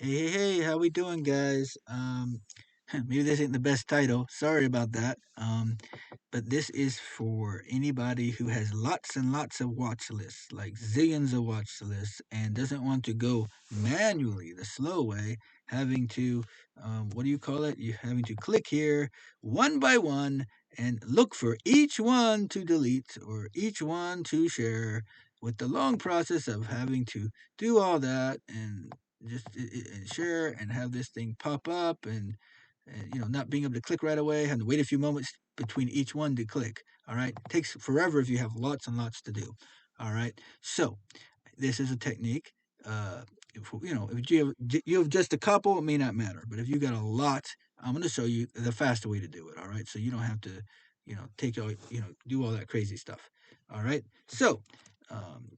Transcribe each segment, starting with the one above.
Hey, how we doing, guys? Maybe this ain't the best title. Sorry about that. But this is for anybody who has lots and lots of watch lists, like zillions of watch lists, and doesn't want to go manually, the slow way, having to, what do you call it? You having to click here one by one and look for each one to delete or each one to share, with the long process of having to do all that and just and share and have this thing pop up and not being able to click right away, having to wait a few moments between each one to click. All right, it takes forever if you have lots and lots to do. All right, so this is a technique. If you have just a couple, it may not matter. But if you got a lot, I'm going to show you the faster way to do it. All right, so you don't have to, take all, do all that crazy stuff. All right, so um,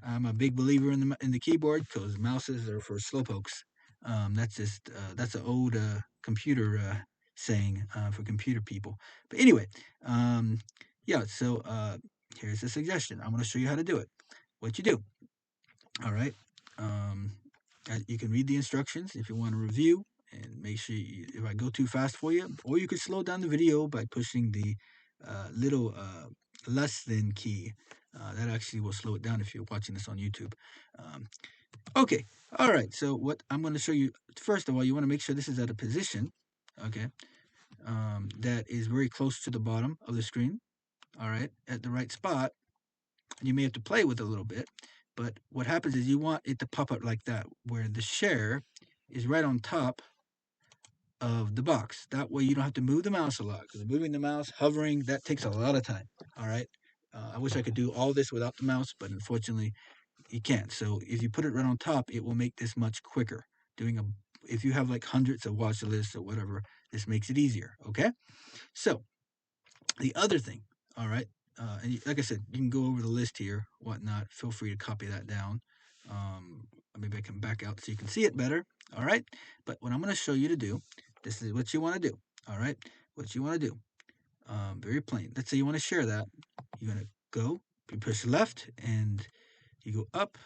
I'm a big believer in the keyboard because mouses are for slowpokes. That's an old computer saying for computer people. But anyway, yeah. So here's a suggestion. I'm going to show you how to do it. What you do, all right? Um, you can read the instructions if you want to review and make sure if I go too fast for you, or you could slow down the video by pushing the little less than key. That actually will slow it down if you're watching this on YouTube. Um, okay, all right. So what I'm going to show you first of all, you want to make sure this is at a position, okay, that is very close to the bottom of the screen. All right, at the right spot. You may have to play with it a little bit, but what happens is you want it to pop up like that, where the share is right on top of the box. That way you don't have to move the mouse a lot, because moving the mouse, hovering, that takes a lot of time. All right. I wish I could do all this without the mouse, but unfortunately you can't. So if you put it right on top, it will make this much quicker. If you have like hundreds of watch lists or whatever, this makes it easier. Okay. So the other thing, all right, like I said, you can go over the list here, whatnot. Feel free to copy that down. Maybe I can back out so you can see it better. All right. But what I'm going to show you to do, this is what you want to do. All right. What you want to do, very plain. Let's say you want to share that. You're going to go, you push left, and you go up,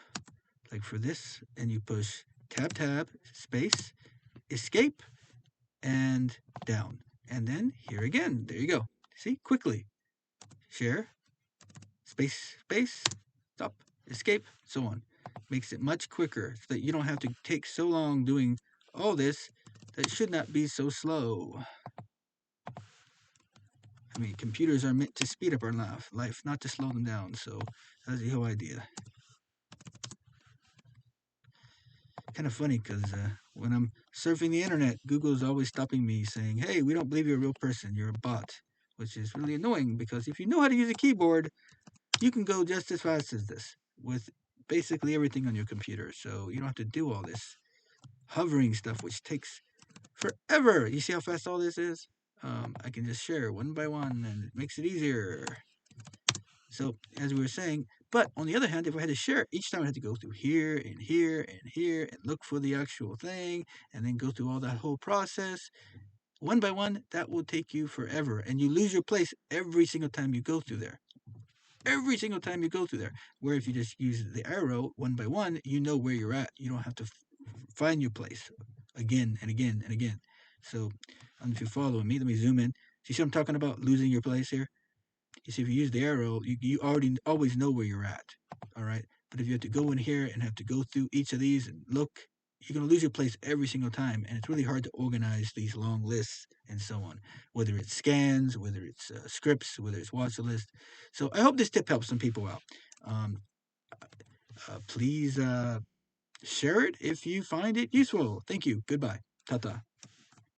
like for this, and you push tab, space, escape, and down. And then here again. There you go. See, quickly. Share, space, stop, escape, so on. Makes it much quicker so that you don't have to take so long doing all this. That should not be so slow. I mean, computers are meant to speed up our life, not to slow them down. So that's the whole idea. Kind of funny because when I'm surfing the internet, Google's always stopping me saying, "Hey, we don't believe you're a real person. You're a bot," which is really annoying because if you know how to use a keyboard, you can go just as fast as this with basically everything on your computer. So you don't have to do all this hovering stuff, which takes forever. You see how fast all this is? I can just share one by one and it makes it easier. So, as we were saying, but on the other hand, if I had to share, each time I had to go through here and here and here and look for the actual thing and then go through all that whole process. One by one, that will take you forever. And you lose your place every single time you go through there. Every single time you go through there. Where if you just use the arrow one by one, you know where you're at. You don't have to find your place again and again and again. So, if you follow me, let me zoom in. See what I'm talking about? Losing your place here? You see, if you use the arrow, you already always know where you're at. All right. But if you have to go in here and have to go through each of these and look, you're going to lose your place every single time. And it's really hard to organize these long lists and so on, whether it's scans, whether it's scripts, whether it's watch list. So I hope this tip helps some people out. Please share it if you find it useful. Thank you. Goodbye. Ta ta.